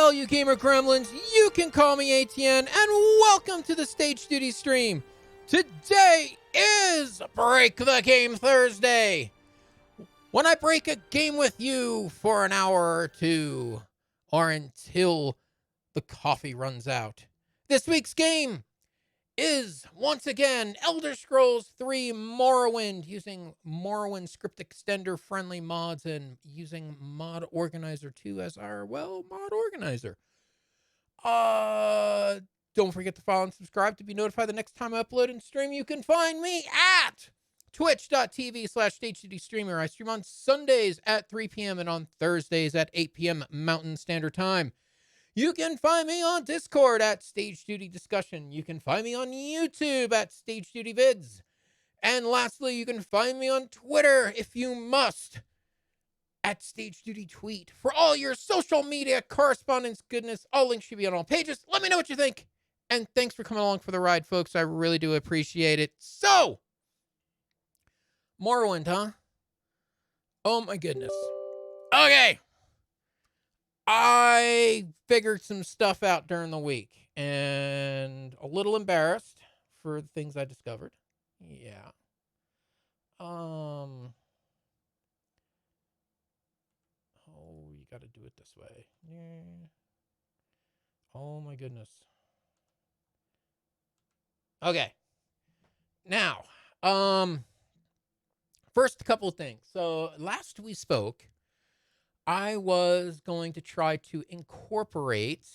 all you gamer gremlins, you can call me ATN, and welcome to the Stage Duty stream. Today is Break the Game Thursday, when I break a game with you for an hour or two, or until the coffee runs out. This week's game is, once again, Elder Scrolls 3 Morrowind, using Morrowind script extender friendly mods and using Mod Organizer 2 as our, well, mod organizer. Don't forget to follow and subscribe to be notified the next time I upload and stream. You can find me at twitch.tv/StageDoodyStreamer. I stream on Sundays at 3 p.m. and on Thursdays at 8 p.m. Mountain Standard Time. You can find me on Discord at StageDoodyDiscussion. You can find me on YouTube at StageDoodyVids. And lastly, you can find me on Twitter, if you must, at StageDoodyTweet. For all your social media correspondence goodness, all links should be on all pages. Let me know what you think. And thanks for coming along for the ride, folks. I really do appreciate it. So, Morrowind, huh? Oh my goodness. Okay. I figured some stuff out during the week, and a little embarrassed for the things I discovered. Yeah. Oh, you got to do it this way. Yeah. Oh my goodness. Okay. Now, first couple of things. So last we spoke, I was going to try to incorporate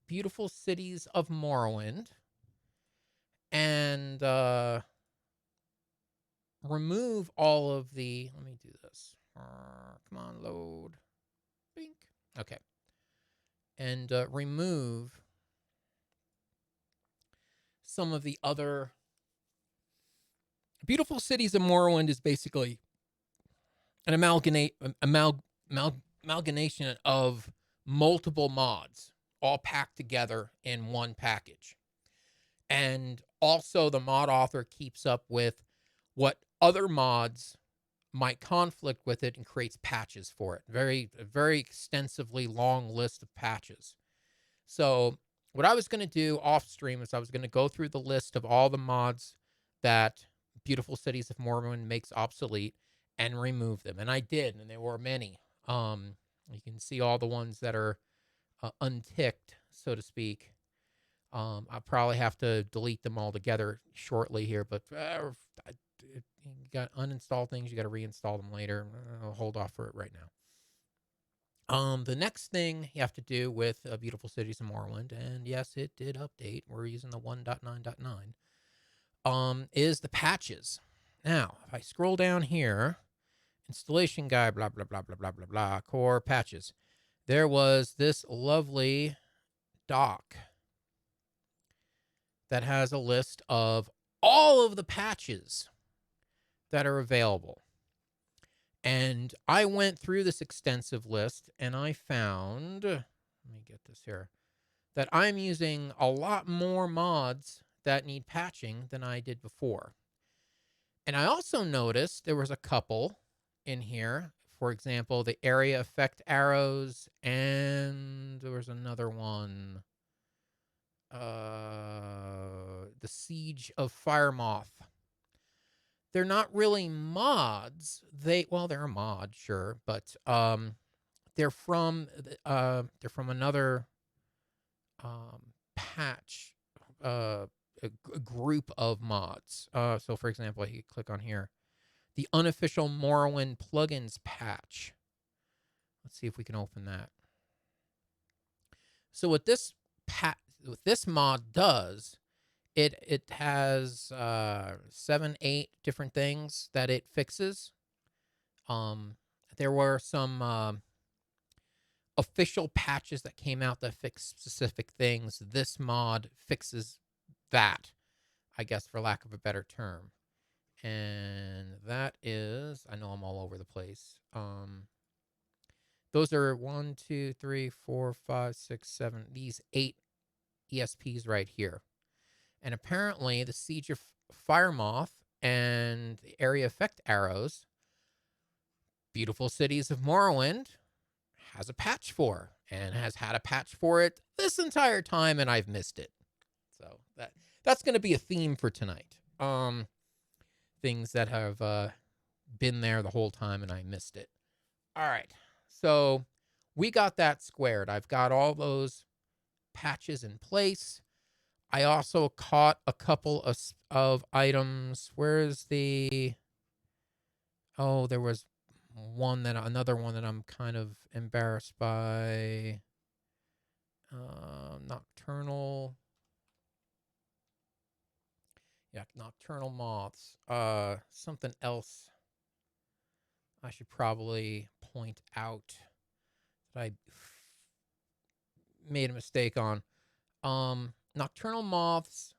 Beautiful Cities of Morrowind and remove all of the... Let me do this. Come on, load. Bink. Okay. And remove some of the other... Beautiful Cities of Morrowind is basically an amalgamation of multiple mods all packed together in one package. And also the mod author keeps up with what other mods might conflict with it and creates patches for it. Very extensively long list of patches. So what I was going to do off stream is I was going to go through the list of all the mods that Beautiful Cities of Morrowind makes obsolete and remove them. And I did, and there were many. You can see all the ones that are unticked, so to speak. I'll probably have to delete them all together shortly here, but you got uninstall things, you got to reinstall them later. I'll hold off for it right now. The next thing you have to do with Beautiful Cities of Morrowind, and yes, it did update. We're using the 1.9.9. Is the patches. Now, if I scroll down here, installation guide, blah, blah, blah, blah, blah, blah, blah, core patches. There was this lovely doc that has a list of all of the patches that are available. And I went through this extensive list, and I found, let me get this here, that I'm using a lot more mods that need patching than I did before. And I also noticed there was a couple in here. For example, the area effect arrows, and there was another one. The Siege of Firemoth. They're not really mods. They're a mod, sure, but they're from another patch, a group of mods. So, for example, you click on here, the unofficial Morrowind plugins patch. Let's see if we can open that. So what this mod does, it has 7-8 different things that it fixes. There were some official patches that came out that fix specific things. This mod fixes that, I guess, for lack of a better term. And that is, I know I'm all over the place. Those are 1, 2, 3, 4, 5, 6, 7, these 8 ESPs right here. And apparently the Siege of Firemoth and the area effect arrows, Beautiful Cities of Morrowind has a patch for. and has had a patch for it this entire time, and I've missed it. So that's going to be a theme for tonight. Things that have been there the whole time and I missed it. All right. So we got that squared. I've got all those patches in place. I also caught a couple of items. Where is the... Oh, there was another one that I'm kind of embarrassed by. Nocturnal. Yeah, nocturnal moths. Something else I should probably point out that I made a mistake on. Nocturnal moths.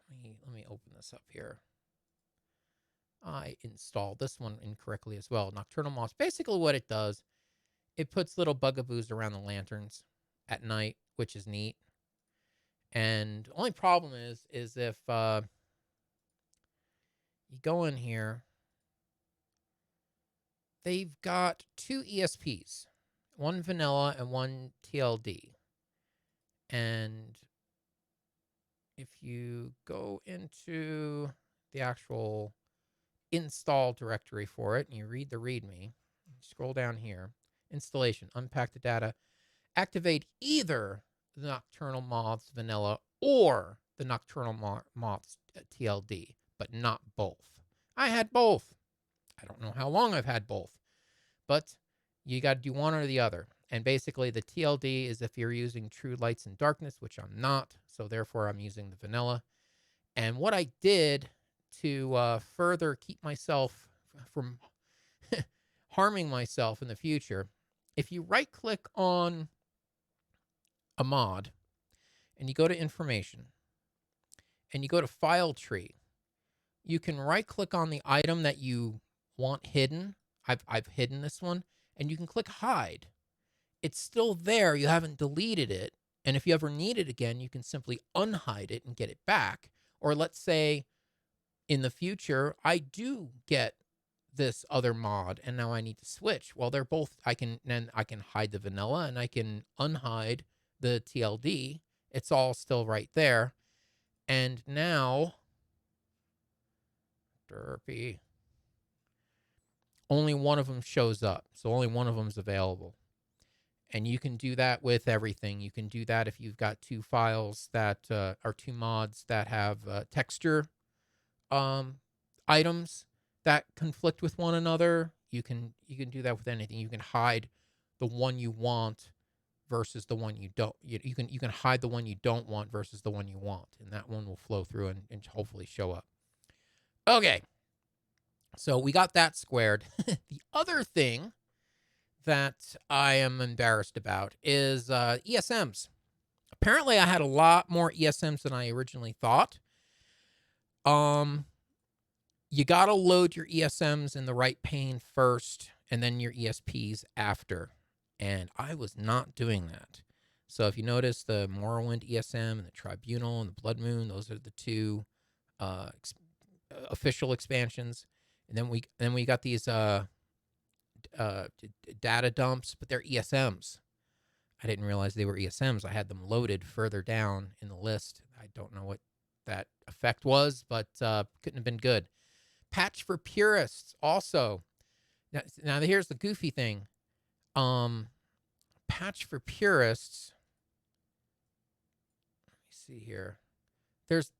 Let me open this up here. I installed this one incorrectly as well. Nocturnal moths. Basically what it does, it puts little bugaboos around the lanterns at night, which is neat. And the only problem is if you go in here, they've got 2 ESPs, one vanilla and one TLD. And if you go into the actual install directory for it and you read the README, scroll down here, installation, unpack the data, activate either the Nocturnal Moths vanilla or the Nocturnal Moths TLD, but not both. I had both. I don't know how long I've had both, but you got to do one or the other. And basically the TLD is if you're using True Lights and Darkness, which I'm not, so therefore I'm using the vanilla. And what I did to further keep myself from harming myself in the future, if you right-click on a mod and you go to Information and you go to File Tree, you can right-click on the item that you want hidden. I've hidden this one, and you can click Hide. It's still there. You haven't deleted it. And if you ever need it again, you can simply unhide it and get it back. Or let's say in the future, I do get this other mod and now I need to switch. Well, they're both, I can hide the vanilla and I can unhide the TLD. It's all still right there. And now, derpy, only one of them shows up. So only one of them is available. And you can do that with everything. You can do that if you've got 2 files that are 2 mods that have texture items that conflict with one another. You can do that with anything. You can hide the one you want versus the one you don't. You can hide the one you don't want versus the one you want, and that one will flow through and hopefully show up. Okay, so we got that squared. The other thing that I am embarrassed about is ESMs. Apparently, I had a lot more ESMs than I originally thought. You got to load your ESMs in the right pane first and then your ESPs after. And I was not doing that. So if you notice the Morrowind ESM and the Tribunal and the Blood Moon, those are the 2 official expansions. And then we got these data dumps, but they're ESMs. I didn't realize they were ESMs. I had them loaded further down in the list. I don't know what that effect was, but couldn't have been good. Patch for purists also. Now here's the goofy thing. Patch for purists. Let me see here. There's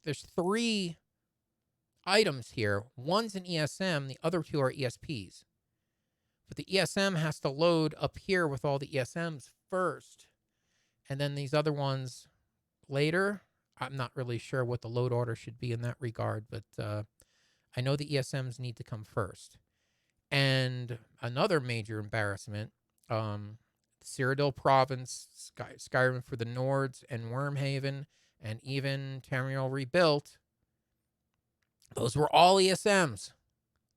3 items here. One's an ESM, the other 2 are ESPs. But the ESM has to load up here with all the ESMs first, and then these other ones later. I'm not really sure what the load order should be in that regard, but I know the ESMs need to come first. And another major embarrassment, Cyrodiil Province, Skyrim for the Nords, and Wormhaven, and even Tamriel Rebuilt, those were all ESMs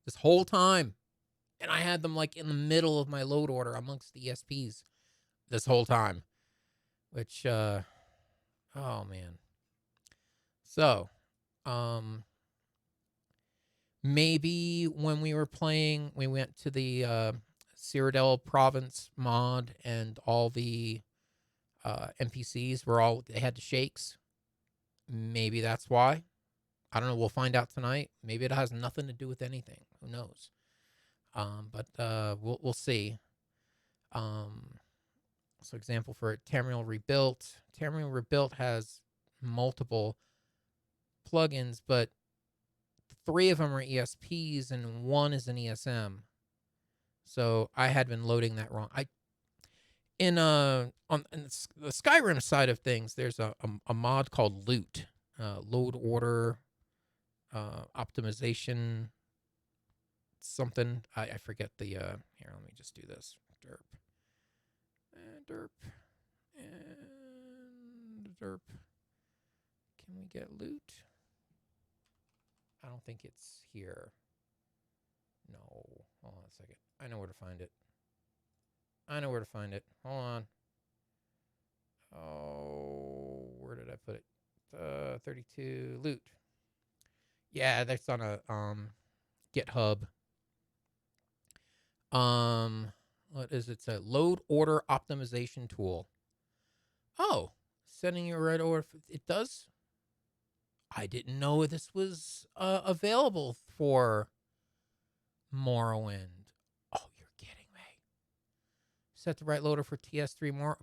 this whole time. And I had them like in the middle of my load order amongst the ESPs this whole time. Which, oh man. So, maybe when we were playing, we went to the Cyrodiil province mod and all the NPCs they had the shakes. Maybe that's why. I don't know. We'll find out tonight. Maybe it has nothing to do with anything. Who knows? But we'll see. So example for Tamriel Rebuilt. Tamriel Rebuilt has multiple plugins, but 3 of them are ESPs and 1 is an ESM. So I had been loading that wrong. On the Skyrim side of things, there's a mod called Loot, load order optimization something. I forget the here. Let me just do this. Derp and derp and derp. Can we get loot? I don't think it's here. No. Hold on a second. I know where to find it. Hold on. Oh, where did I put it? 32 loot. Yeah, that's on a GitHub. What is it? It's a load order optimization tool. Oh, sending you right order. It does. I didn't know this was available for Morrowind. Oh, you're kidding me. Set the right loader for TS3 more.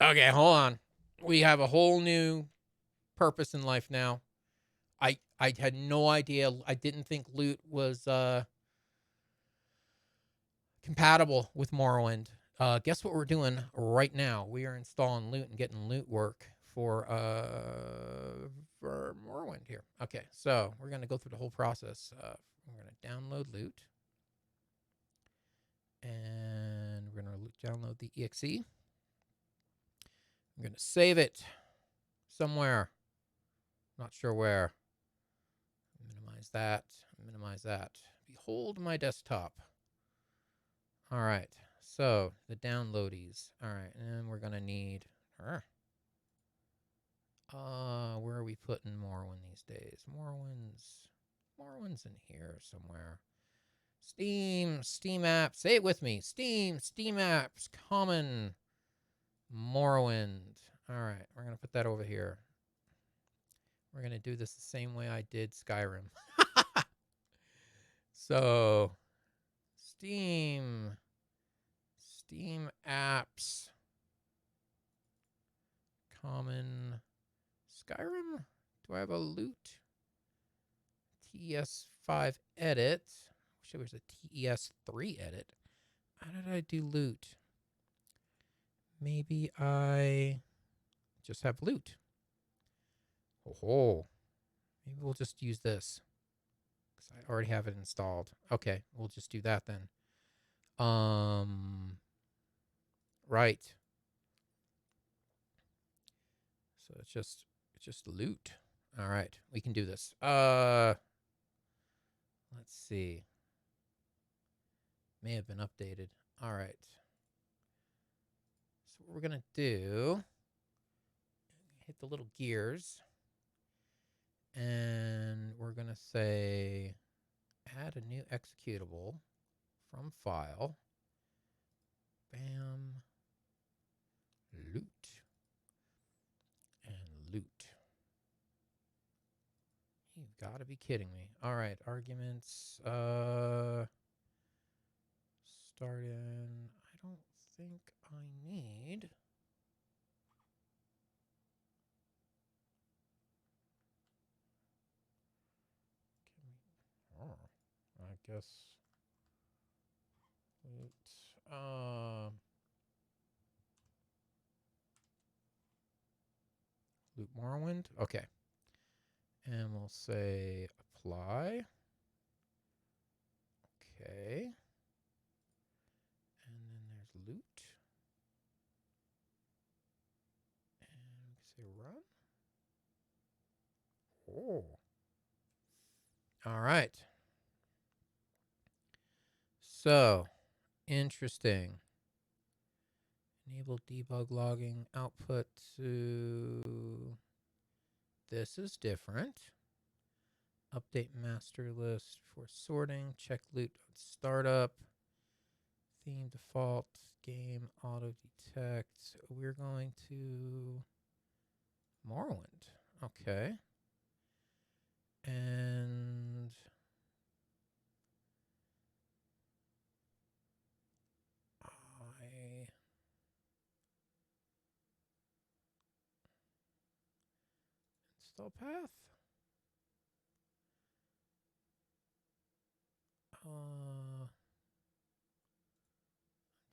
Okay, hold on. We have a whole new purpose in life now. I had no idea. I didn't think loot was compatible with Morrowind. Guess what we're doing right now? We are installing loot and getting loot work for Morrowind here. Okay, so we're gonna go through the whole process. We're gonna download loot, and we're gonna download the exe. I'm gonna save it somewhere. Not sure where. Minimize that. Behold my desktop. All right, so the downloadies. All right, and we're gonna need. Where are we putting Morrowind these days? Morrowind's in here somewhere. Steam apps. Say it with me. Steam apps. Common Morrowind. All right, we're gonna put that over here. We're going to do this the same way I did Skyrim. So, Steam apps, common Skyrim. Do I have a loot? TES5 edit. Wish there was a TES3 edit. How did I do loot? Maybe I just have loot. Oh, maybe we'll just use this because I already have it installed. Okay, we'll just do that then. Right. So it's just loot. All right, we can do this. Let's see. May have been updated. All right. So what we're gonna do? Hit the little gears. And we're going to say add a new executable from file. Bam. Loot. And loot. You've got to be kidding me. All right, arguments. Start in. I don't think I need. I guess loot Morrowind. Okay, and we'll say apply. Okay, and then there's loot, and we can say run. Oh, all right. So, interesting. Enable debug logging output to. This is different. Update master list for sorting. Check loot on startup. Theme default. Game auto detect. We're going to Morrowind. Okay. And I install path.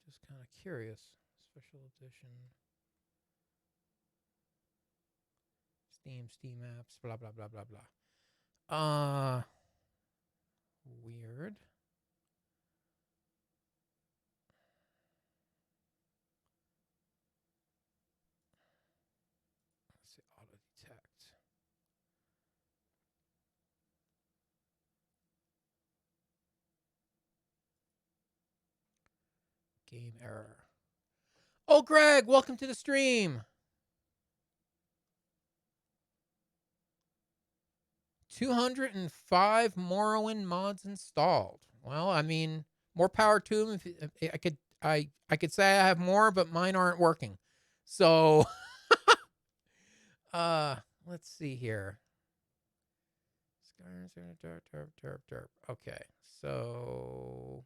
Just kind of curious. Special edition. Steam apps, blah, blah, blah, blah, blah. Weird. Let's see, auto detect. Game error. Oh, Greg, welcome to the stream. 205 Morrowind mods installed. Well, I mean, more power to them. If I could say I have more, but mine aren't working. So, let's see here. Okay, so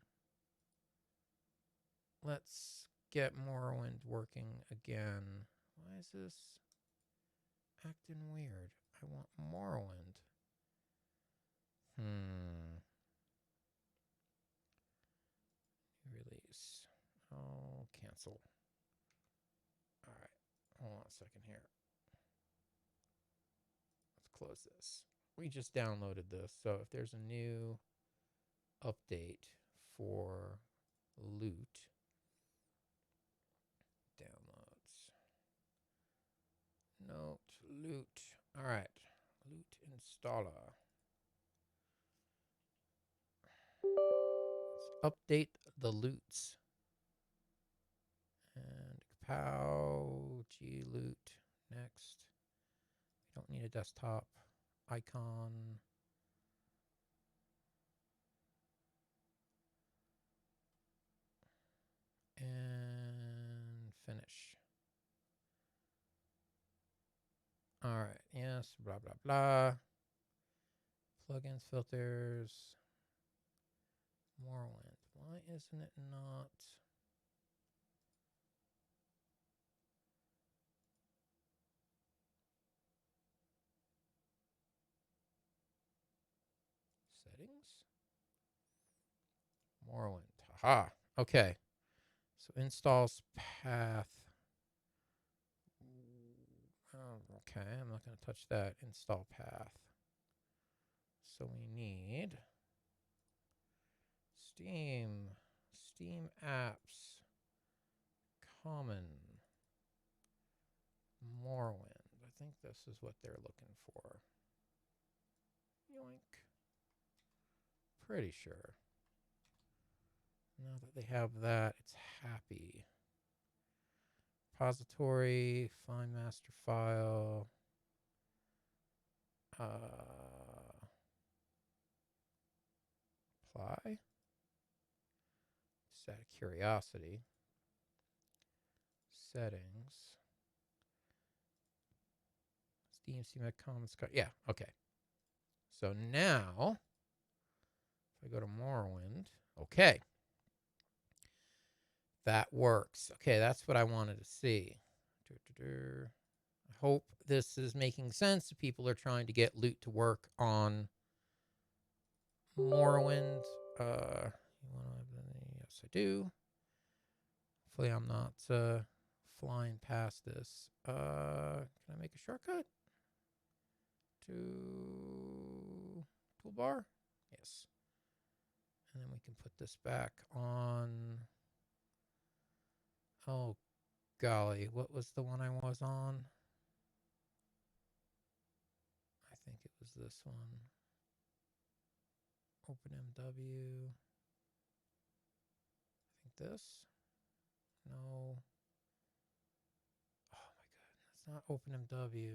let's get Morrowind working again. Why is this acting weird? I want Morrowind. Release. Oh, cancel. All right. Hold on a second here. Let's close this. We just downloaded this, so if there's a new update for loot, downloads, note, loot. All right, loot installer. Let's update the loots. And kapow, G loot, next. We don't need a desktop icon. And finish. All right, yes, blah, blah, blah. Plugins, filters, Morrowind. Why isn't it not? Settings? Morrowind. Haha. Okay. So installs path. Okay, I'm not going to touch that. Install path. So we need Steam apps, common, Morrowind. I think this is what they're looking for. Yoink. Pretty sure. Now that they have that, it's happy. Repository, find master file. Apply. Just out of curiosity. Settings. Steam comments. Yeah, okay. So now, if I go to Morrowind, okay. That works. Okay, that's what I wanted to see. I hope this is making sense. People are trying to get loot to work on Morrowind. Yes, I do. Hopefully I'm not flying past this. Can I make a shortcut to toolbar? Yes. And then we can put this back on. Oh, golly. What was the one I was on? I think it was this one. OpenMW. I think this. No. Oh my god, that's not OpenMW.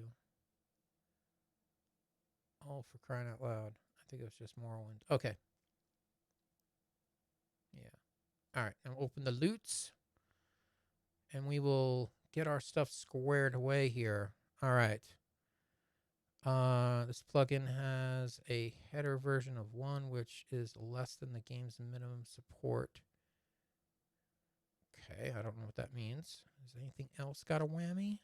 Oh, for crying out loud. think it was just Morrowind. Okay. Yeah. All right. Now open the loots. And we will get our stuff squared away here. All right. This plugin has a header version of 1, which is less than the game's minimum support. Okay, I don't know what that means. Is anything else got a whammy?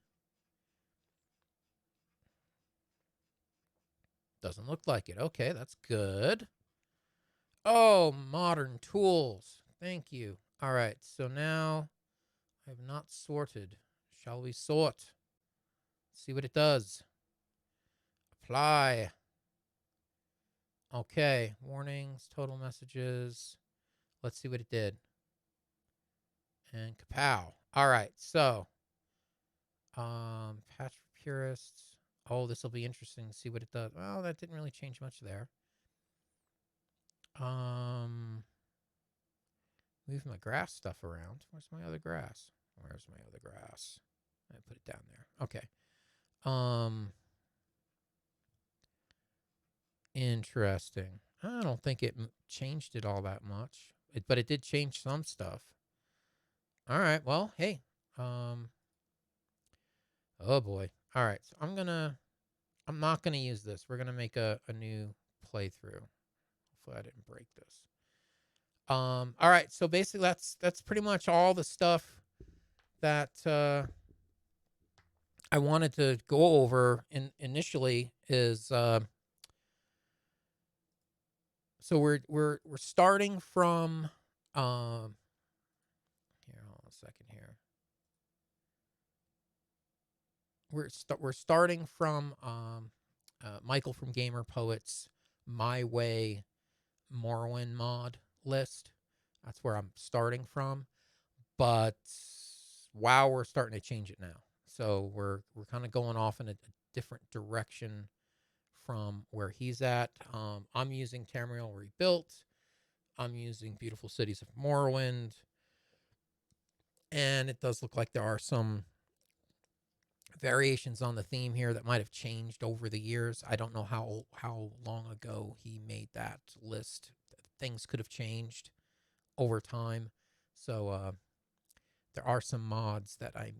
Doesn't look like it. Okay, that's good. Oh, modern tools. Thank you. All right, so now I have not sorted. Shall we sort? See what it does. Apply. Okay, warnings, total messages. Let's see what it did. And kapow. All right, so patch for purists. Oh, this will be interesting to see what it does. Well, that didn't really change much there. Move my grass stuff around. Where's my other grass? Where's my other grass? I put it down there. Okay. Interesting. I don't think it changed it all that much, but it did change some stuff. All right. Well, hey. Oh boy. All right. So I'm not gonna use this. We're gonna make a new playthrough. Hopefully I didn't break this. All right. So basically, that's pretty much all the stuff that I wanted to go over initially. Is so we're starting from here. Hold on a second here. We're starting from Michael from Gamer Poets My Way Morrowind mod list. That's where I'm starting from. But wow, we're starting to change it now. So we're kind of going off in a different direction from where he's at. I'm using Tamriel Rebuilt. I'm using Beautiful Cities of Morrowind. And it does look like there are some variations on the theme here that might have changed over the years. I don't know how long ago he made that list. Things could have changed over time. So there are some mods that I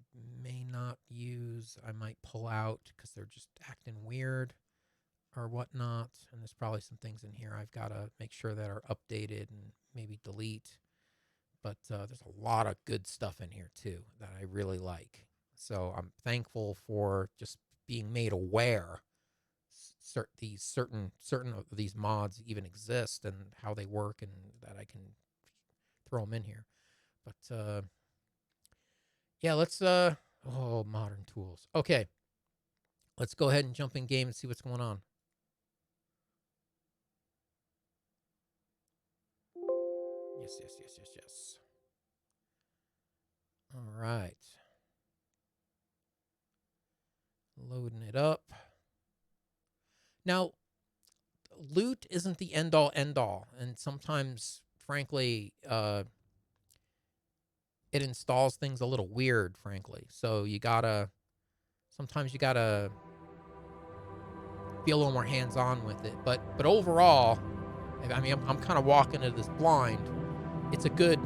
may not use. I might pull out because they're just acting weird or whatnot. And there's probably some things in here I've got to make sure that are updated and maybe delete. But there's a lot of good stuff in here too that I really like. So I'm thankful for just being made aware certain of these mods even exist and how they work, and that I can throw them in here. But yeah, let's modern tools. Okay, let's go ahead and jump in game and see what's going on. Yes. All right. Loading it up. Now, loot isn't the end-all, end-all. And sometimes, frankly, it installs things a little weird, frankly. So sometimes you gotta be a little more hands-on with it. But overall, I mean, I'm kind of walking into this blind. It's a good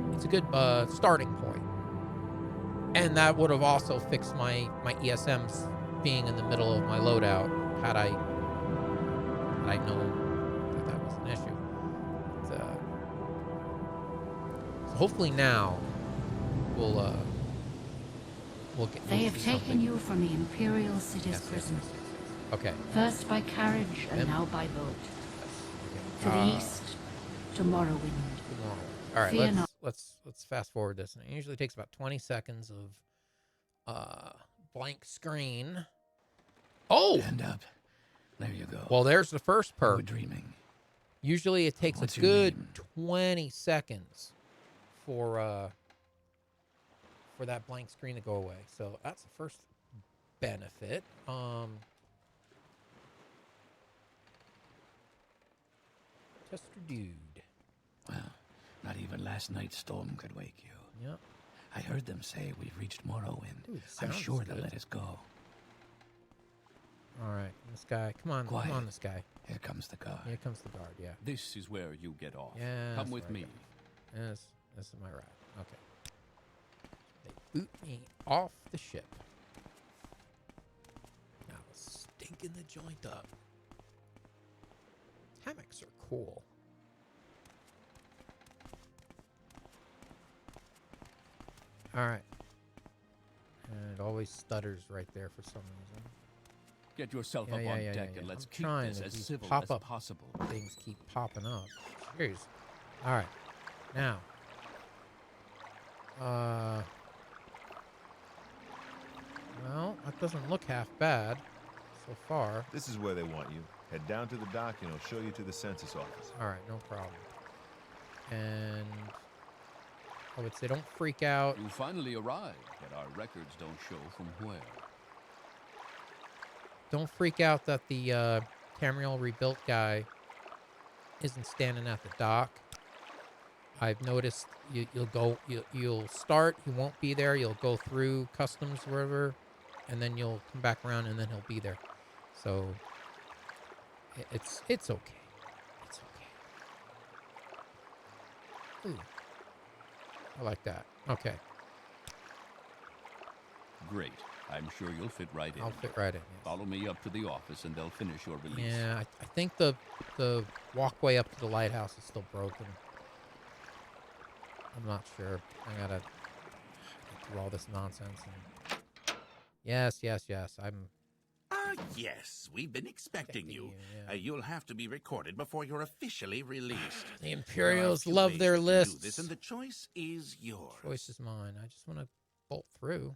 starting point. And that would have also fixed my ESMs being in the middle of my loadout had I known that was an issue. But, so hopefully now we'll get. They have taken you from the Imperial City's prison. Yes. Okay. First by carriage and now by boat. Okay. To the east, to Morrowind. All right, let's fast forward this. And it usually takes about 20 seconds of blank screen. Oh! Stand up. There you go. Well, there's the first perk. We're dreaming. Usually it takes What's a your good name? 20 seconds for that blank screen to go away. So that's the first benefit. Tester Dude. Well, not even last night's storm could wake you. Yep. I heard them say we've reached Morrowind. Ooh, I'm sounds sure they'll good. let us go. All right, this guy. Come on, come on, Quiet. this guy. Here comes the guard. Here comes the guard. Yeah. This is where you get off. Yeah. Come with me. Yes, this is my ride. Okay. They boot me off the ship. Now stinking the joint up. Hammocks are cool. All right. And it always stutters right there for some reason. Get yourself Yeah, up yeah, on yeah, deck yeah, and yeah. let's I'm keep trying this to as these civil as pop-up possible. Things keep popping up. Jeez. All right. Now. Well, that doesn't look half bad so far. This is where they want you. Head down to the dock and it'll show you to the census office. All right, no problem. And I would say don't freak out. You finally arrived, but our records don't show from where. Don't freak out that the Tamriel rebuilt guy isn't standing at the dock. I've noticed you'll start, he won't be there. You'll go through customs, wherever, and then you'll come back around, and then he'll be there. So it's okay. It's okay. Ooh, I like that. Okay, Great. I'm sure you'll fit right in. I'll fit right in. Yes. Follow me up to the office and they'll finish your release. Yeah, I think the walkway up to the lighthouse is still broken. I'm not sure. I gotta get through all this nonsense. And... Yes. I'm Ah, yes. We've been expecting you. Yeah. You'll have to be recorded before you're officially released. The Imperials There are a few love ways their to do lists. this, and the choice is yours. Choice is mine. I just want to bolt through.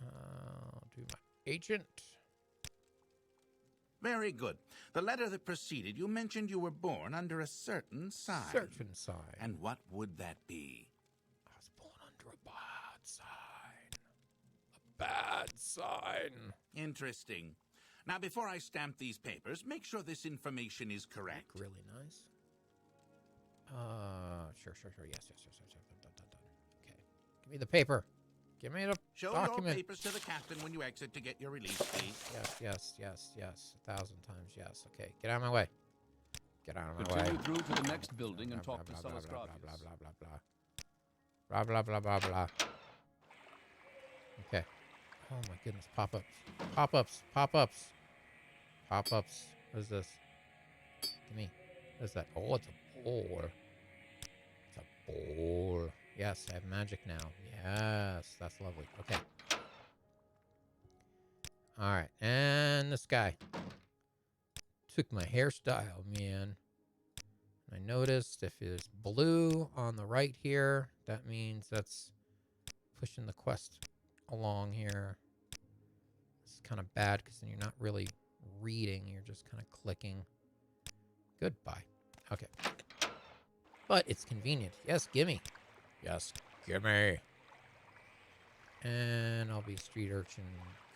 I'll do my agent. Very good. The letter that preceded you mentioned you were born under a certain sign. Certain sign. And what would that be? I was born under a bad sign. A bad sign. Interesting. Now, before I stamp these papers, make sure this information is correct. Really nice. Sure. Yes. Done. Okay. Give me the paper. Give me the Show document. your papers to the captain when you exit to get your release fee. Yes. 1,000 times yes. Okay, get out of my way. Get out of my way. Continue through to the next building and talk to blah, blah, Salas blah, blah, blah. Okay. Oh my goodness, pop-ups. What is this? Give me. What is that? Oh, it's a bowl. It's a bowl. Yes, I have magic now. Yes, that's lovely. Okay. All right, and this guy took my hairstyle, man. I noticed if there's blue on the right here, that means that's pushing the quest along here. It's kind of bad because then you're not really reading, you're just kind of clicking. Goodbye. Okay. But it's convenient. Yes, gimme. Yes, gimme. And I'll be a street urchin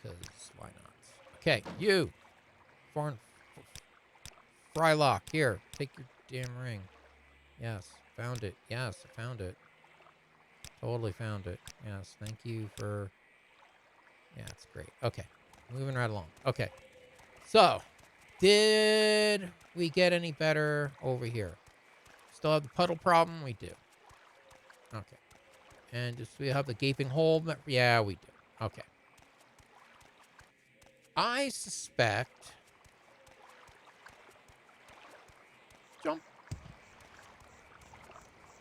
because why not? Okay, you. Frylock, here. Take your damn ring. Yes, found it. Yes, I found it. Totally found it. Yes, thank you for... Yeah, it's great. Okay, moving right along. Okay, so, did we get any better over here? Still have the puddle problem? We do. Okay. And do we have the gaping hole? Yeah, we do. Okay. I suspect... Jump.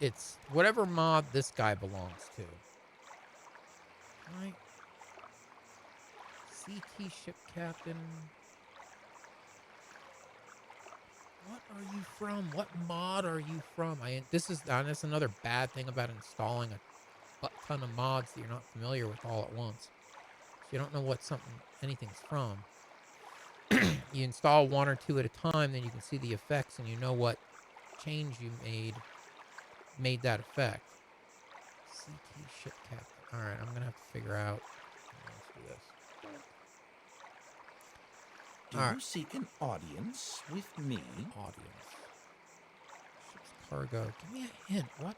It's whatever mod this guy belongs to. Right? CT ship captain. What are you from? What mod are you from? That's another bad thing about installing a butt ton of mods that you're not familiar with all at once. So you don't know what anything's from. You install one or two at a time, then you can see the effects and you know what change you made that effect. CT ship captain. Alright, I'm gonna have to figure out. Let's do this. Do All right. you seek an audience with me? Audience. Ship's cargo. Give me a hint. What?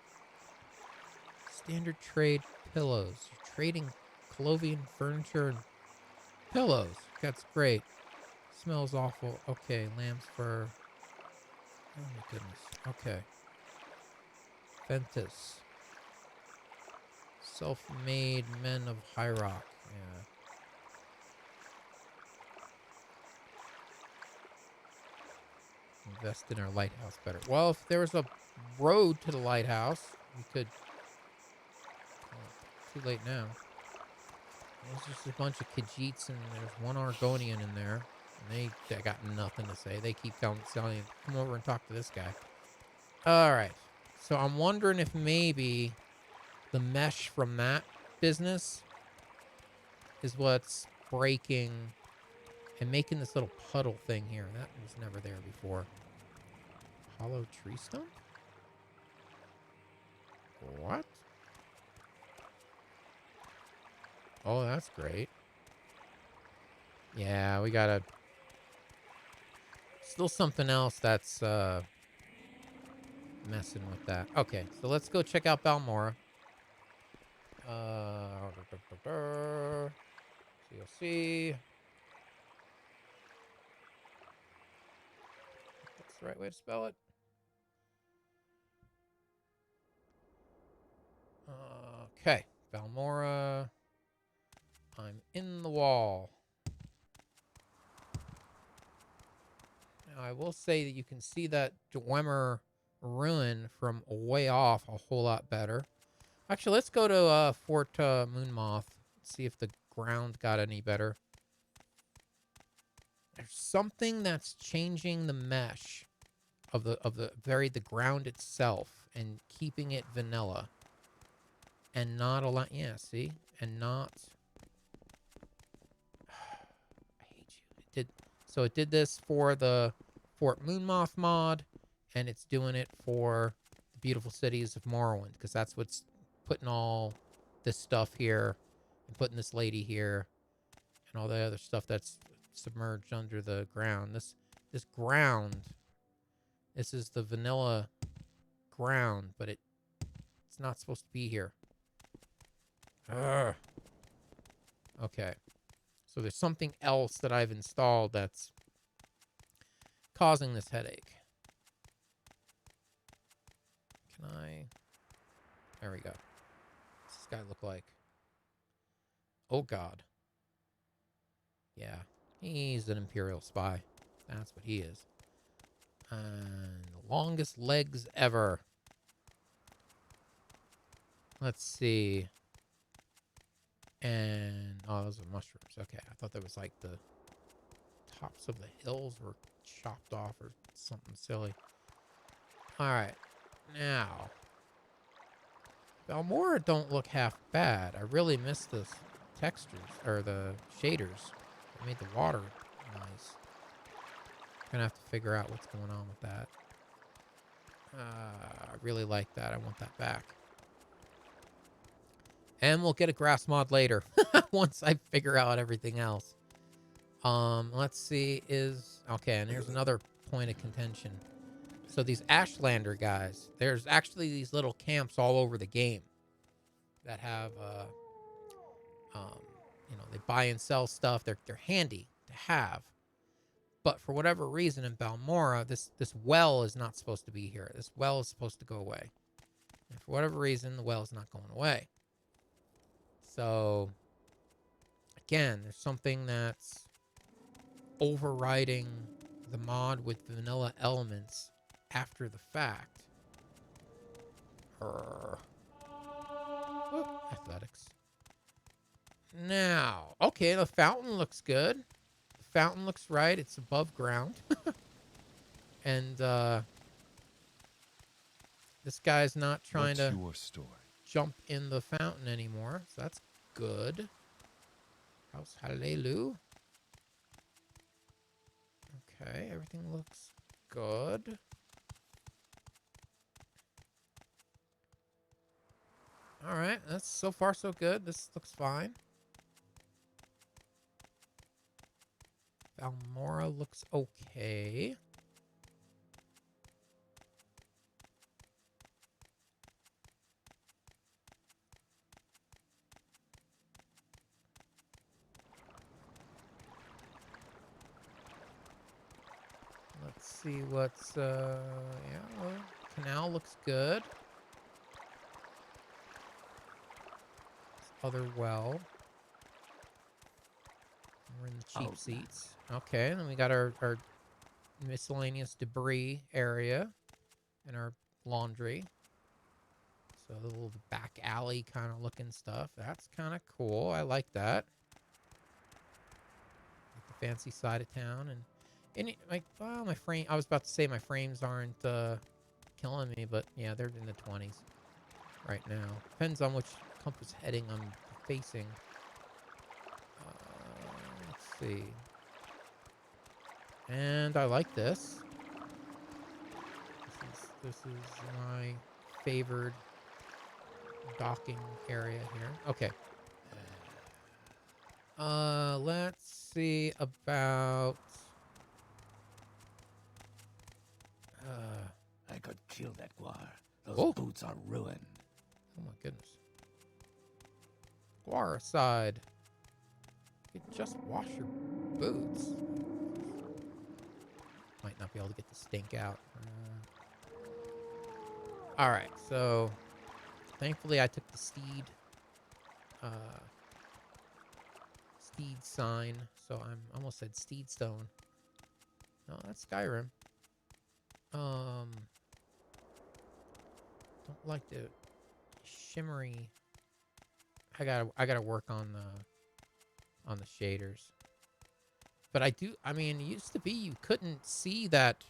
Standard trade pillows. You're trading Colovian furniture and pillows. That's great. Smells awful. Okay, lamb's fur. Oh my goodness. Okay. Ventus. Self-made men of High Rock. Yeah. Invest in our lighthouse better. Well, if there was a road to the lighthouse, we could... Oh, too late now. There's just a bunch of Khajiits and there's one Argonian in there. And they got nothing to say. They keep telling you, come over and talk to this guy. Alright. So I'm wondering if maybe the mesh from that business is what's breaking and making this little puddle thing here. That was never there before. Hollow tree stump? What? Oh, that's great. Yeah, we gotta... Still something else that's messing with that. Okay, so let's go check out Balmora. COC. That's the right way to spell it. Okay, Balmora. I'm in the wall. Now, I will say that you can see that Dwemer ruin from way off a whole lot better. Actually, let's go to Fort Moonmoth. See if the ground got any better. There's something that's changing the mesh of the ground itself and keeping it vanilla. And not a lot. Yeah, see? And not... I hate you. It did this for the Fort Moonmoth mod, and it's doing it for the beautiful cities of Morrowind, because that's what's putting all this stuff here, and putting this lady here, and all the other stuff that's submerged under the ground. This ground, this is the vanilla ground, but it's not supposed to be here. Ugh. Okay. So there's something else that I've installed that's causing this headache. Can I... There we go. What's this guy look like? Oh, God. Yeah. He's an Imperial spy. That's what he is. And the longest legs ever. Let's see. And... Oh, those are mushrooms. Okay, I thought that was like the tops of the hills were chopped off or something silly. Alright. Now. Balmora don't look half bad. I really miss the textures, or the shaders. I made the water nice. Gonna have to figure out what's going on with that. I really like that. I want that back. And we'll get a grass mod later. Once I figure out everything else. Let's see, okay, and here's another point of contention. So these Ashlander guys, there's actually these little camps all over the game that have, you know, they buy and sell stuff. They're handy to have. But for whatever reason in Balmora, this well is not supposed to be here. This well is supposed to go away. And for whatever reason, the well is not going away. So, again, there's something that's overriding the mod with vanilla elements after the fact. Whoop, athletics. Now, okay, the fountain looks good. The fountain looks right. It's above ground. And this guy's not trying What's to your story? jump in the fountain anymore. So that's good. House Hallelujah. Okay, everything looks good. Alright, that's so far so good. This looks fine. Balmora looks okay. see what's, yeah, well, canal looks good. Other well. We're in the cheap Oh, seats. Okay, and then we got our miscellaneous debris area and our laundry. So the little back alley kind of looking stuff. That's kind of cool. I like that. Like the fancy side of town. And well, my frame, I was about to say my frames aren't killing me, but yeah, they're in the 20s right now. Depends on which compass heading I'm facing. Let's see. And I like this. This is my favored docking area here. Okay. Let's see about I could kill that Guar. Those Oh. boots are ruined. oh my goodness. Guar aside. You could just wash your boots. Might not be able to get the stink out. Alright, so thankfully I took the steed sign, so I'm almost said steed stone. No, that's Skyrim. Don't like the shimmery. I gotta work on the shaders. But I mean, it used to be you couldn't see that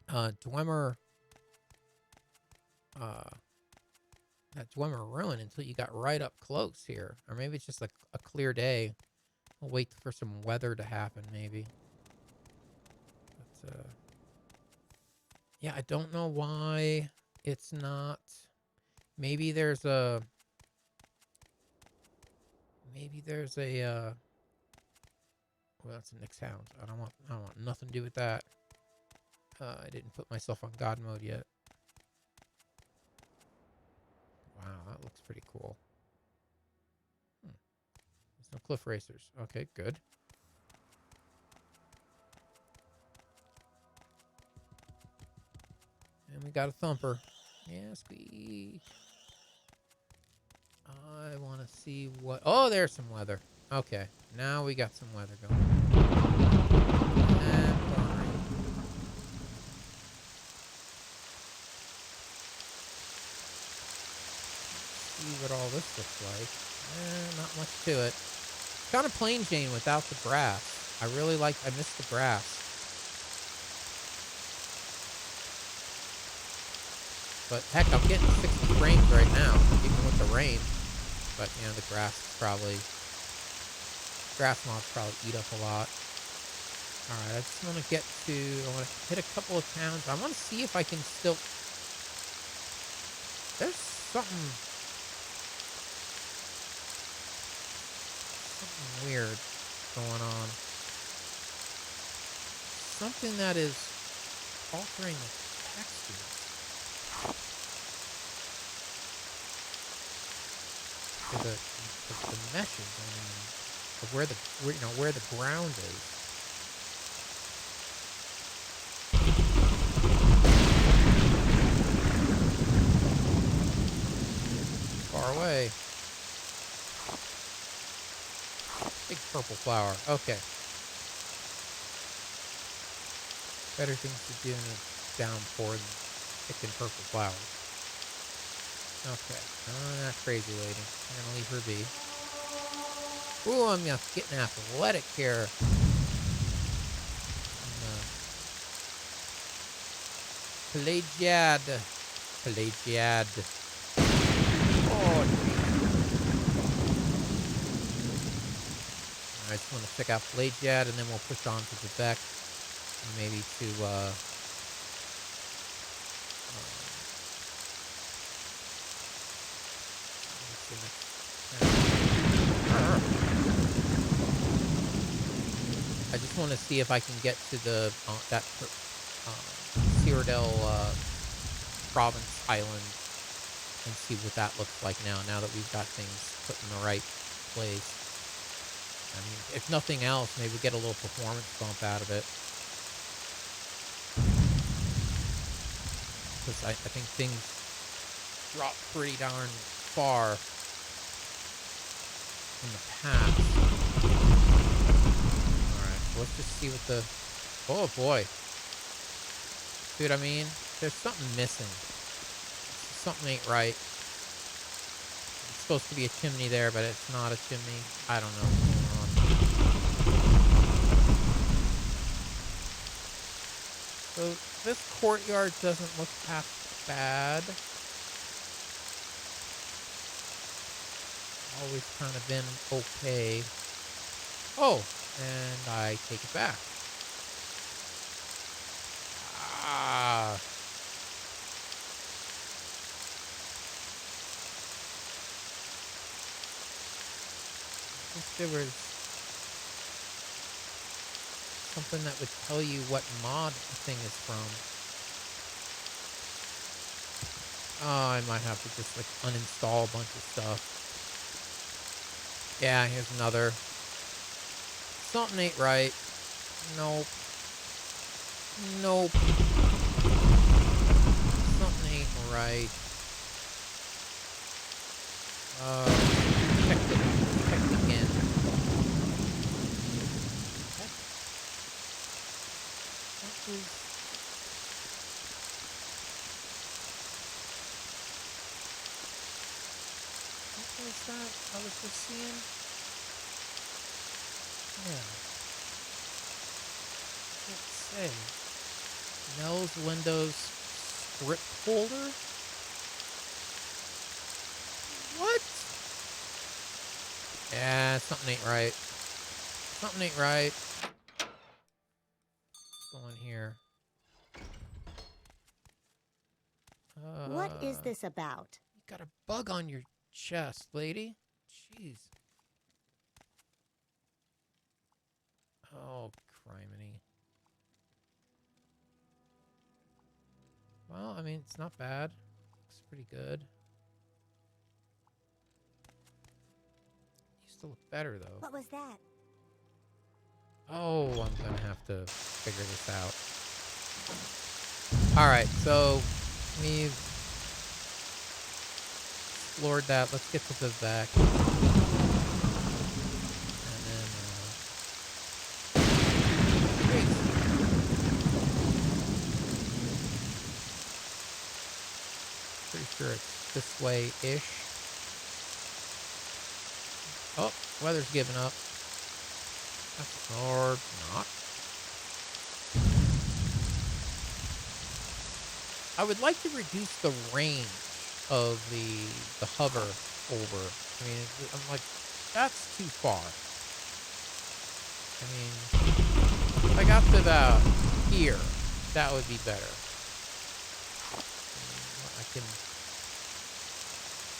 Dwemer ruin until you got right up close here. Or maybe it's just like a clear day. I'll wait for some weather to happen, maybe. But, yeah, I don't know why it's not. Maybe there's a. Well, that's a Nyx Hound. I don't want nothing to do with that. I didn't put myself on God mode yet. Wow, that looks pretty cool. There's no cliff racers. Okay, good. And we got a thumper. Yeah, squeak. I want to see what... Oh, there's some weather. Okay, now we got some weather going. And fine. See what all this looks like. Not much to it. It's kind of plain Jane without the grass. I miss the grass. But heck, I'm getting 60 frames right now, even with the rain. But, you know, the grass mods probably eat up a lot. Alright, I just want to I want to hit a couple of towns. I want to see if I can still... There's something weird going on. Something that is altering the textures. The meshes, I mean, of where the ground is. Far away. Big purple flower. Okay. Better things to do in a downpour than picking purple flowers. Okay. That crazy lady. I'm gonna leave her be. Ooh, I'm getting athletic here. Pelagiad. Oh, I just want to check out Pelagiad, and then we'll push on to Quebec. And maybe to, I just want to see if I can get to the that Cyrodiil province island and see what that looks like now that we've got things put in the right place. I mean, if nothing else, maybe we get a little performance bump out of it. because I think things drop pretty darn far in the past. Alright, so let's just see what the... Oh boy. See what I mean? There's something missing. Something ain't right. It's supposed to be a chimney there, but it's not a chimney. I don't know what's going on. So this courtyard doesn't look half bad. Always kind of been okay. Oh, and I take it back. Ah. I wish there was something that would tell you what mod the thing is from. Oh, I might have to just like uninstall a bunch of stuff. Yeah, here's another. Something ain't right. Nope. Nope. Something ain't right. Check again. What is... What was that I was just seeing? Yeah. What does it say? Nell's Windows script folder? What? Yeah, something ain't right. Something ain't right. What's going here? What is this about? You got a bug on your chest, lady. Jeez. Oh, criminy. Well, I mean, it's not bad. Looks pretty good. Used to look better, though. What was that? Oh, I'm gonna have to figure this out. Alright, so we've explored that. Let's get to the back. And then, pretty sure it's this way-ish. Oh, weather's giving up. Or not. I would like to reduce the range of the hover over. I mean, I'm like, that's too far. I mean, if I got to about here, that would be better. I can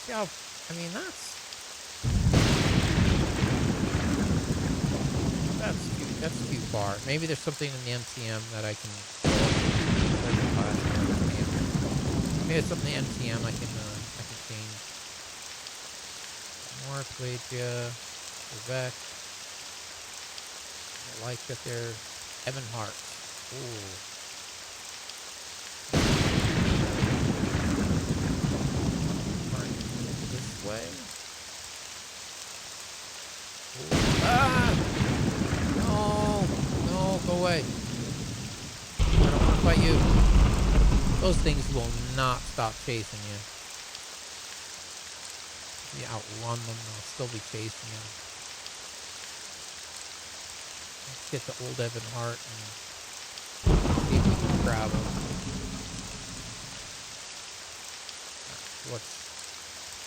see how, I mean, that's too far. Maybe there's something in the MCM that I can. Maybe it's something in the MCM I can change. More Pelagia, Vivek. I like that they're Evan Hart. Ooh. This way. Ooh. Ah! No, go away. I don't want to fight you. Those things will not stop chasing you. If you outrun them, they'll still be chasing you. Let's get to old Evan Hart and see if we can grab him. What's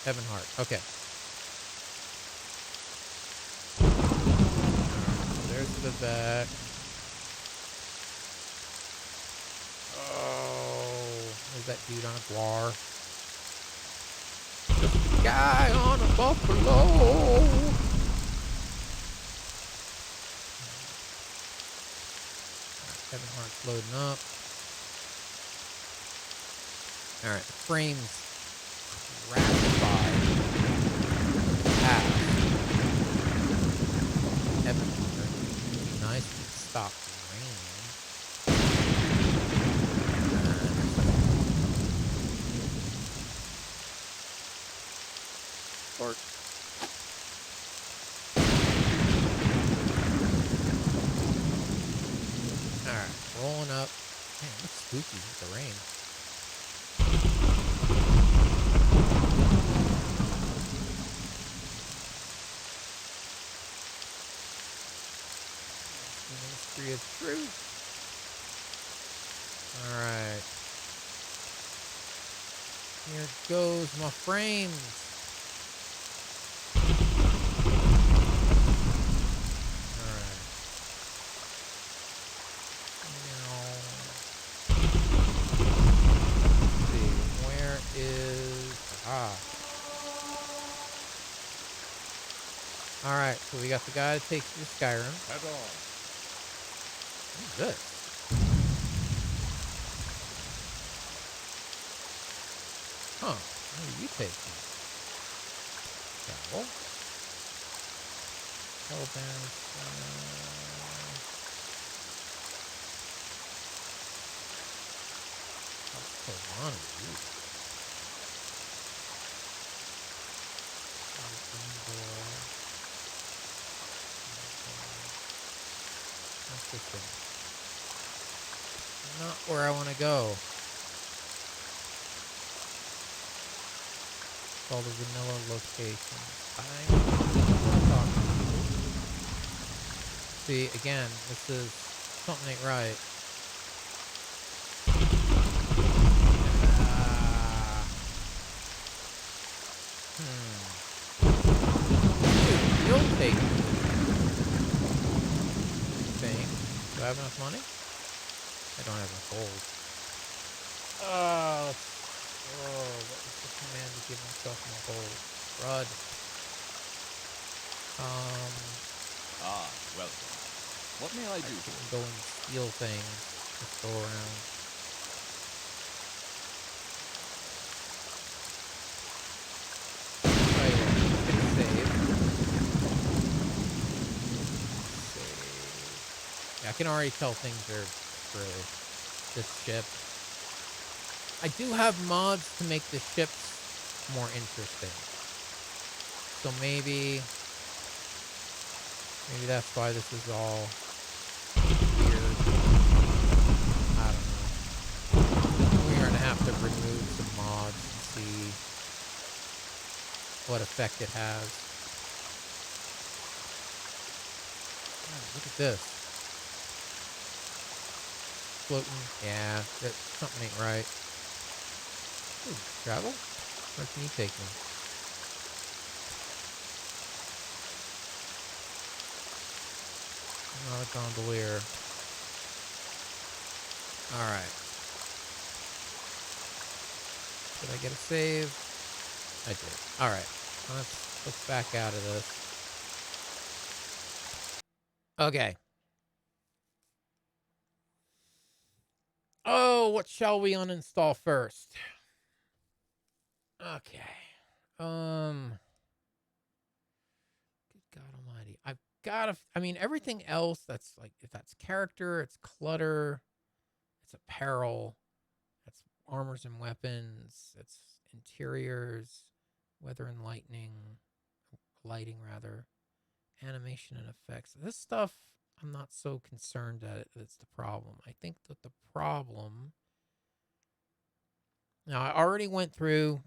Evan Hart? Okay. There's the back. Oh, there's that dude on a guar. Just a guy on a buffalo. Alright, Evan Hart's loading up. Alright, the frame's ratified. Evan Hart. It'd be nice if it stopped raining. Or alright, rolling up. Man, it looks spooky with the rain. Ministry of Truth. Alright. Here goes my frames. Alright. Let's see. Where is... Alright, so we got the guy that takes you to Skyrim. Head on. Who's this? Huh. Where do you take me? Travel. Hellbound. What's going on with you? Interesting. Not where I want to go. All the vanilla locations. I want to talk to you. See, again, this is something ain't right. Dude, you'll take me. Thing. Do I have enough money? I don't have enough gold. What was the command to give himself more gold? Rud. Welcome. What may I do I for can you? go and steal things. Just go around. Right, let's get a save. Save. Yeah, I can already tell things are screwy. This ship. I do have mods to make the ships more interesting. So maybe that's why this is all weird. I don't know. We're going to have to remove some mods and see what effect it has. God, look at this. Floating. Yeah, something ain't right. Ooh, travel? Where can you take me? Not a gondolier. Alright. Did I get a save? I did. Alright. Let's back out of this. Okay. Oh, what shall we uninstall first? Okay. Good God almighty. I've got to... I mean, everything else that's like... If that's character, it's clutter, it's apparel, it's armors and weapons, it's interiors, weather and lighting rather, animation and effects. This stuff, I'm not so concerned that it's the problem. I think that the problem... Now, I already went through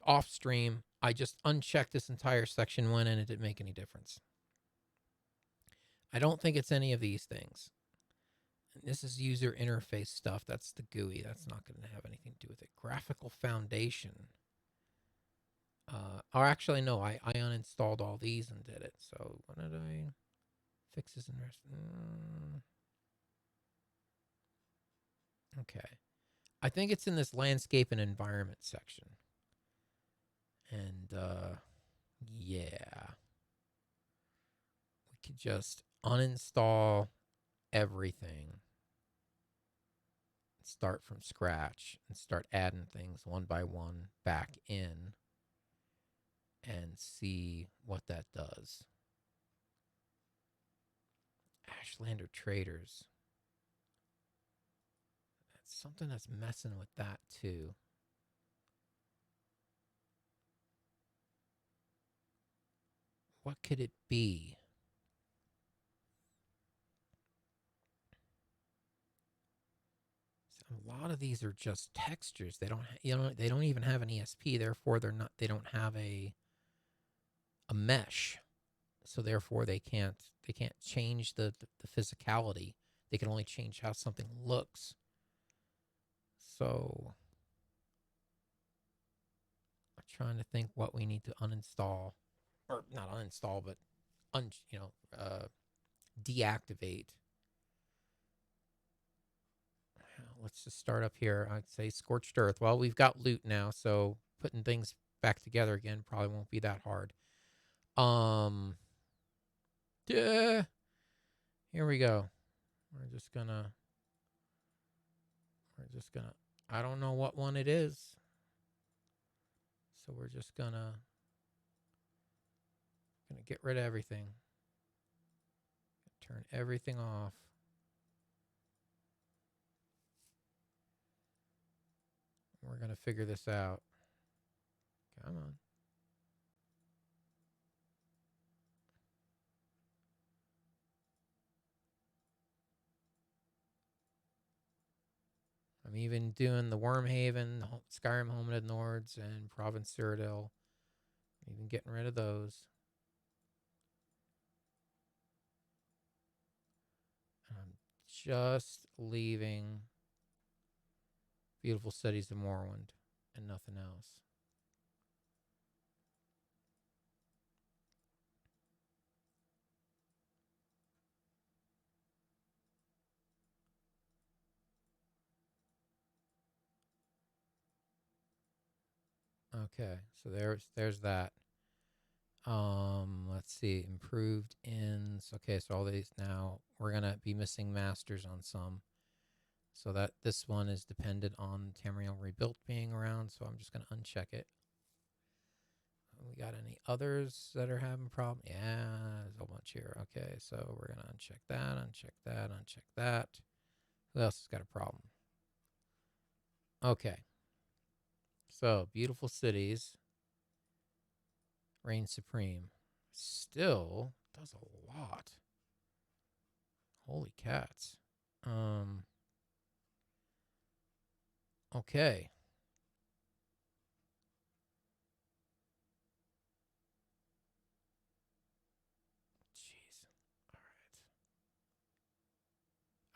off stream. I just unchecked this entire section 1 and it didn't make any difference. I don't think it's any of these things. This is user interface stuff. That's the GUI. That's not going to have anything to do with it. Graphical foundation. Or actually, no, I uninstalled all these and did it. So what did I... Fixes and rest... Okay. I think it's in this landscape and environment section. And, yeah. We could just uninstall everything. Start from scratch and start adding things one by one back in and see what that does. Ashlander Traders. That's something that's messing with that too. what could it be? A lot of these are just textures. They don't, they don't even have an ESP. Therefore, they don't have a mesh. So therefore, they can't change the physicality. They can only change how something looks. So I'm trying to think what we need to uninstall, or not uninstall, but deactivate. Let's just start up here. I'd say Scorched Earth. Well, we've got loot now, so putting things back together again probably won't be that hard. Here we go. We're just gonna, I don't know what one it is. So we're just gonna get rid of everything. Turn everything off. We're going to figure this out. Come on. I'm even doing the Wormhaven, Skyrim Hominid Nords, and Province Cyrodiil. Even getting rid of those. And I'm just leaving Beautiful Cities of Morrowind and nothing else. Okay, so there's that. Let's see, improved ins. Okay, so all these now we're gonna be missing masters on some. So that this one is dependent on Tamriel Rebuilt being around, so I'm just gonna uncheck it. We got any others that are having problems? Yeah, there's a whole bunch here. Okay, so we're gonna uncheck that, uncheck that, uncheck that. Who else has got a problem? Okay. So, Beautiful Cities reign supreme. Still does a lot. Holy cats. Okay. Jeez.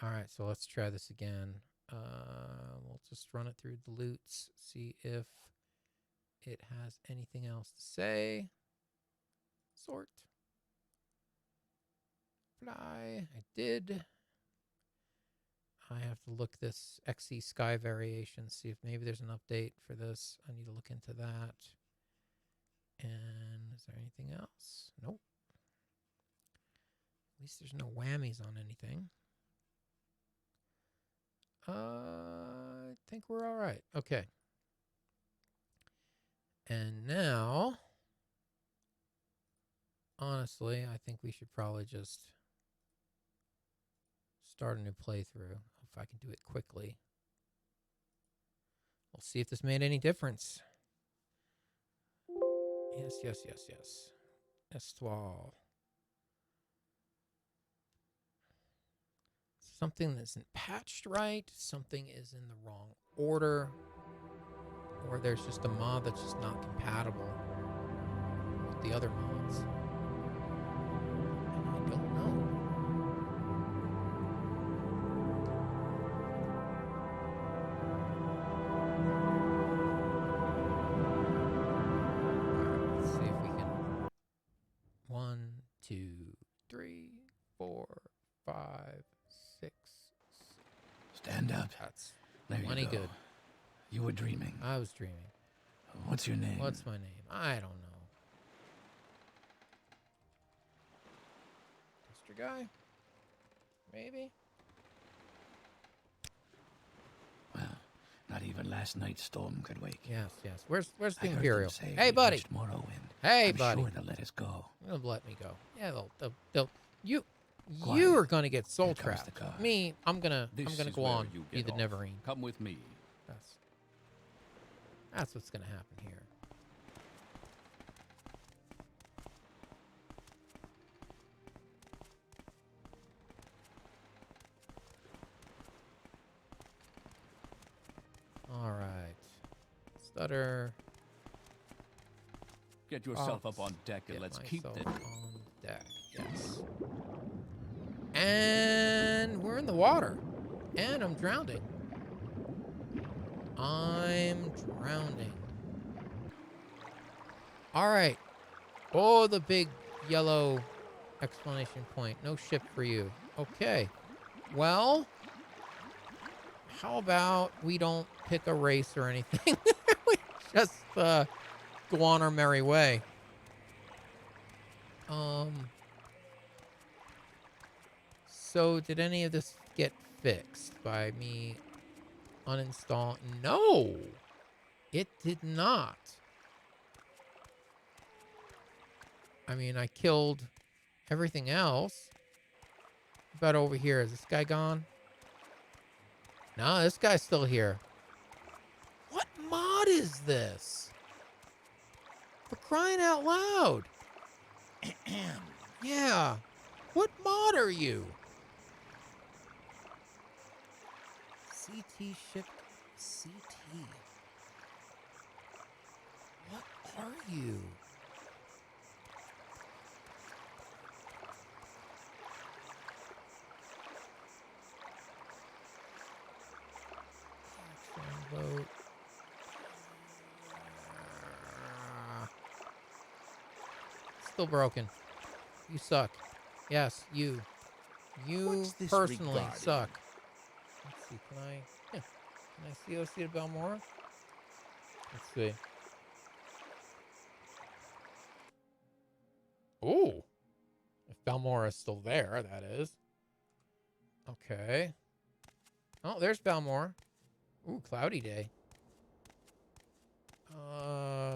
All right, so let's try this again. We'll just run it through the loots, see if it has anything else to say. Sort. Fly. I did. I have to look this XE Sky variation, see if maybe there's an update for this. I need to look into that. And is there anything else? Nope. At least there's no whammies on anything. I think we're all right. Okay. And now, honestly, I think we should probably just start a new playthrough if I can do it quickly. We'll see if this made any difference. Yes, yes, yes, yes. Estoile. Something that isn't patched right, something is in the wrong order, or there's just a mod that's just not compatible with the other mods. And I don't know. Alright, let's see if we can. 1, 2, 3, 4, 5, 6. Stand up. That's There plenty you go. good. You were dreaming. I was dreaming. What's your name? What's my name? I don't know. Mr. Guy? Maybe? Well, not even last night's storm could wake you. Yes, yes. Where's the I heard them Imperial? say Hey, we buddy. reached Morrowind. Hey, I'm buddy. sure they'll let us go. They'll let me go. Yeah, they'll you Quiet. are gonna get soul Here comes trapped. the car. Me, I'm gonna This is go where on. you Be get the off. Neverine. Come with me. That's what's gonna happen here. Stutter. Get yourself up on deck and Get let's keep myself it. on deck. Yes. And we're in the water. And I'm drowning. I'm drowning. All right. Oh, the big yellow exclamation point. No ship for you. Okay. Well, how about we don't pick a race or anything? We just go on our merry way. So did any of this get fixed by me uninstalling? No, it did not. I mean, I killed everything else. What about over here? Is this guy gone? No, this guy's still here. What mod is this? For crying out loud. Yeah. What mod are you? CT ship CT. What are you? Vote. Still broken. You suck. Yes, you. You What's this personally regarding? suck. Let's see. Can I COC to Balmora? Let's see. Ooh. If Balmora is still there, that is. Okay. Oh, there's Balmora. Ooh, cloudy day.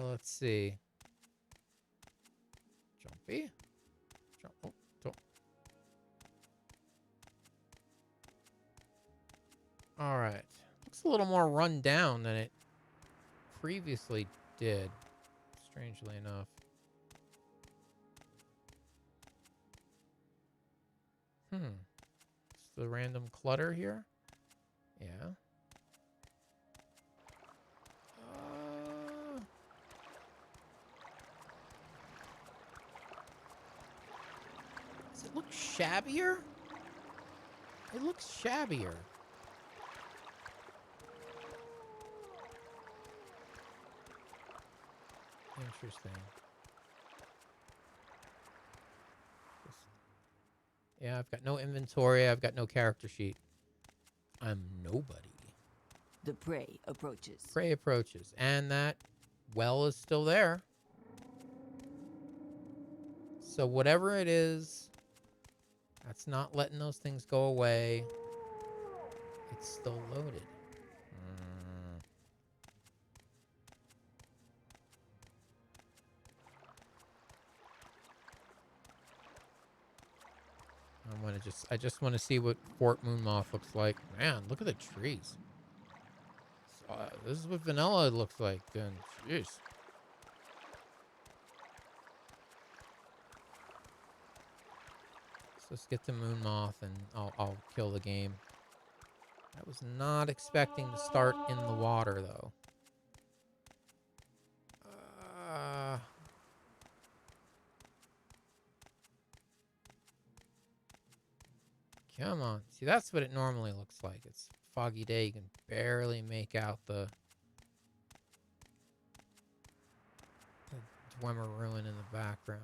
Let's see. Jumpy. Jump. Oh, don't. All right. Looks a little more run down than it previously did, strangely enough. It's the random clutter here. Yeah. Does it look shabbier? It looks shabbier. Interesting. Yeah, I've got no inventory. I've got no character sheet. I'm nobody. The prey approaches. Prey approaches. And that well is still there. So whatever it is, that's not letting those things go away. It's still loaded. I just want to see what Fort Moonmoth looks like. Man, look at the trees. So, this is what vanilla looks like then. Jeez. So let's get to Moonmoth and I'll kill the game. I was not expecting to start in the water though. Come on. See, that's what it normally looks like. It's a foggy day. You can barely make out the Dwemer ruin in the background.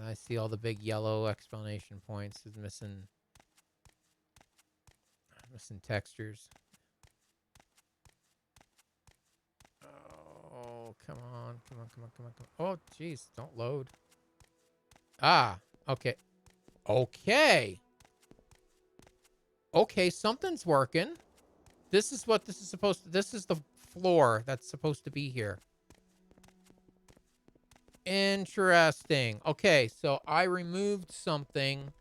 I see all the big yellow exclamation points. It's missing textures. Oh, come on. Oh, jeez. Don't load. Ah, okay. Okay, something's working. This is what this is supposed to... This is the floor that's supposed to be here. Interesting. Okay, so I removed something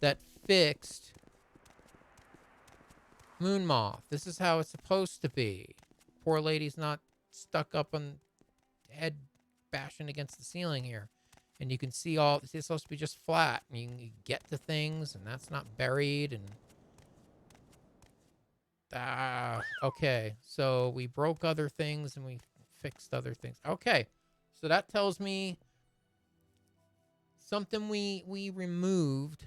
that fixed Moonmoth. This is how it's supposed to be. Poor lady's not stuck up on head bashing against the ceiling here. And you can see all, it's supposed to be just flat. And you can get to things, and that's not buried. And okay. So we broke other things, and we fixed other things. Okay. So that tells me something we removed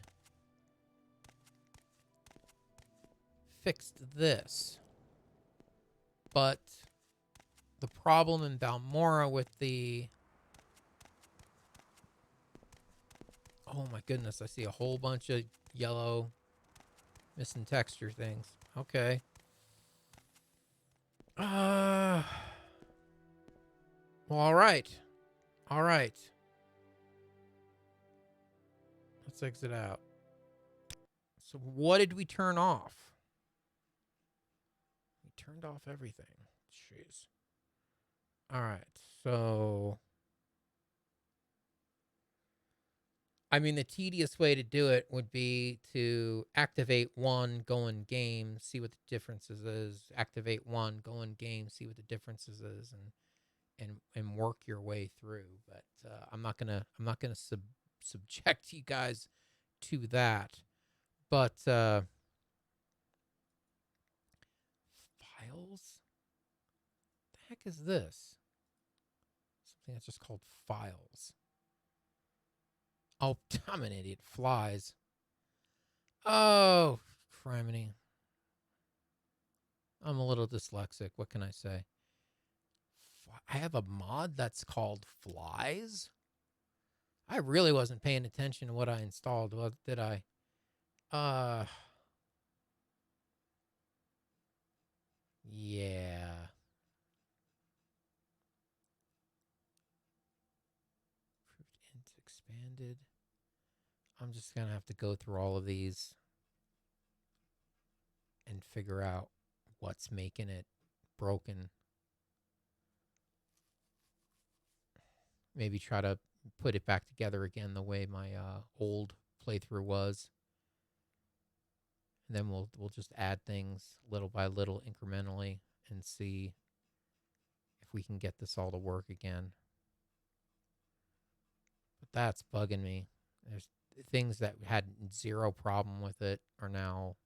fixed this. But the problem in Balmora with the... Oh my goodness, I see a whole bunch of yellow missing texture things. Okay. Well, all right. All right. Let's exit out. So what did we turn off? We turned off everything. Jeez. All right. So, I mean, the tedious way to do it would be to activate one, go in game, see what the differences is. Activate one, go in game, see what the differences is, and work your way through. But I'm not gonna subject you guys to that. But files. The heck is this? Something that's just called files. Oh, I'm an idiot. Flies. Oh, criminy. I'm a little dyslexic. What can I say? I have a mod that's called Flies? I really wasn't paying attention to what I installed, did I? Yeah. Int expanded. I'm just going to have to go through all of these and figure out what's making it broken. Maybe try to put it back together again the way my old playthrough was. And then we'll just add things little by little incrementally and see if we can get this all to work again. But that's bugging me. There's things that had zero problem with it are now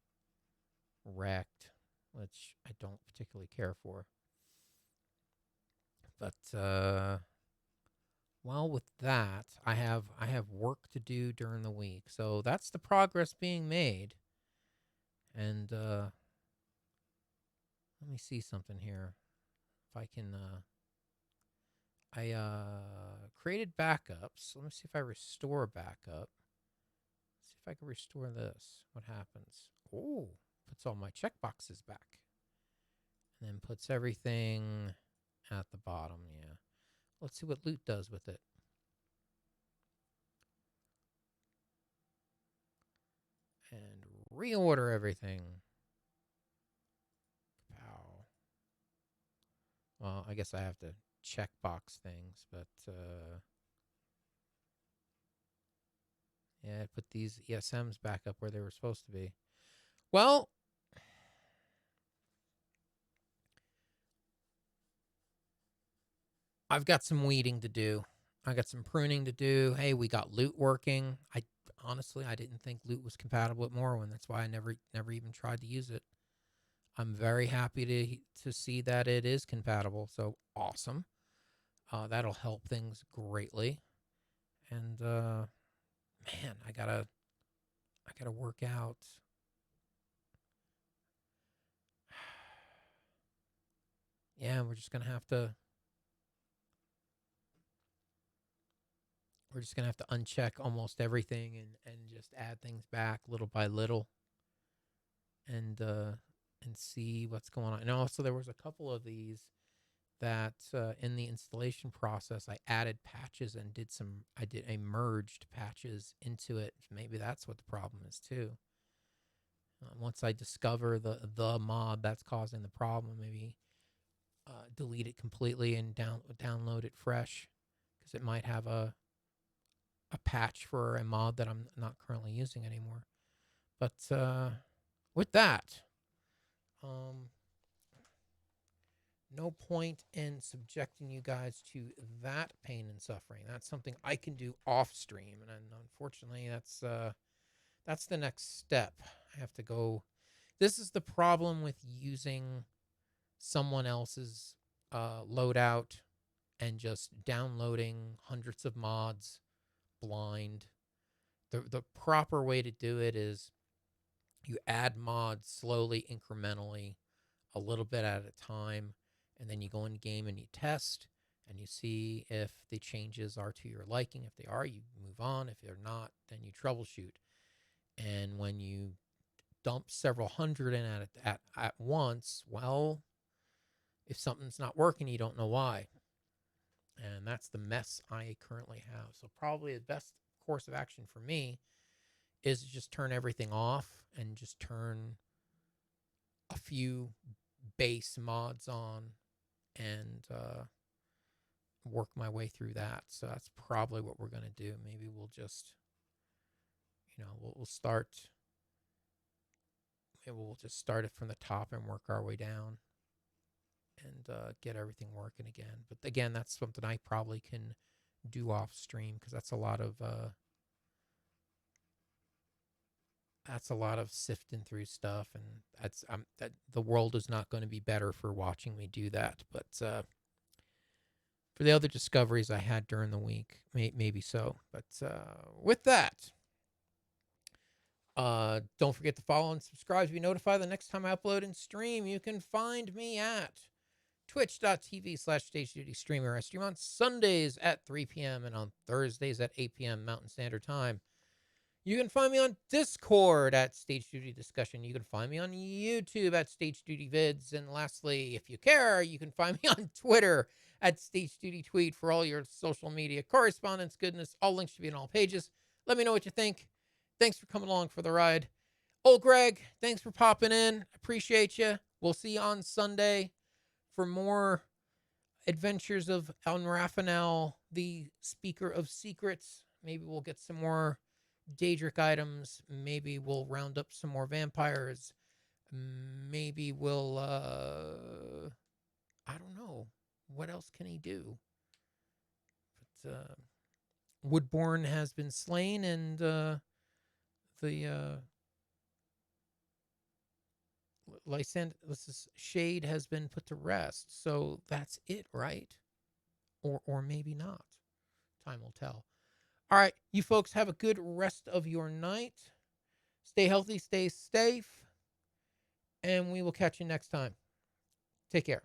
wrecked, which I don't particularly care for. But well, with that, I have work to do during the week. So that's the progress being made. And let me see something here. If I can I created backups. Let me see if I restore backup. See if I can restore this. What happens? Oh, puts all my checkboxes back. And then puts everything at the bottom, yeah. Let's see what loot does with it. And reorder everything. Pow. Well, I guess I have to checkbox things, but yeah, put these ESMs back up where they were supposed to be. Well, I've got some weeding to do. I got some pruning to do. Hey, we got loot working. Honestly, I didn't think loot was compatible with Morrowind. That's why I never even tried to use it. I'm very happy to see that it is compatible. So awesome. That'll help things greatly. And man, I gotta work out. Yeah, we're just gonna have to uncheck almost everything and just add things back little by little and see what's going on. And also there was a couple of these that in the installation process I added patches and I merged patches into it. Maybe that's what the problem is too. Once I discover the mod that's causing the problem, maybe delete it completely and download it fresh, because it might have a patch for a mod that I'm not currently using anymore. But with that, no point in subjecting you guys to that pain and suffering. That's something I can do off stream, and unfortunately, that's the next step. I have to go. This is the problem with using someone else's loadout and just downloading hundreds of mods blind. The proper way to do it is you add mods slowly, incrementally, a little bit at a time, and then you go in game and you test and you see if the changes are to your liking. If they are, you move on. If they're not, then you troubleshoot. And when you dump several hundred in at once, well, if something's not working, you don't know why. And that's the mess I currently have. So probably the best course of action for me is to just turn everything off and just turn a few base mods on and work my way through that. So that's probably what we're going to do. Maybe we'll just, we'll start. Maybe we'll just start it from the top and work our way down and get everything working again. But again, that's something I probably can do off stream because that's a lot of sifting through stuff, and that the world is not going to be better for watching me do that. But for the other discoveries I had during the week, maybe so. But with that, don't forget to follow and subscribe to be notified the next time I upload and stream. You can find me at twitch.tv/StageDoodyStreamer. I stream on Sundays at 3 p.m. and on Thursdays at 8 p.m. Mountain Standard Time. You can find me on Discord at Stage Duty Discussion. You can find me on YouTube at StageDoodyVids. And lastly, if you care, you can find me on Twitter at StageDoodyTweet for all your social media correspondence goodness. All links should be in all pages. Let me know what you think. Thanks for coming along for the ride. Old Greg, thanks for popping in. Appreciate you. We'll see you on Sunday for more adventures of Elnrafanel, the Speaker of Secrets. Maybe we'll get some more Daedric items. Maybe we'll round up some more vampires. Maybe we'll, I don't know. What else can he do? But Woodborn has been slain, and the Lysandra's shade has been put to rest. So that's it, right? Or maybe not. Time will tell. All right, you folks have a good rest of your night. Stay healthy, stay safe, and we will catch you next time. Take care.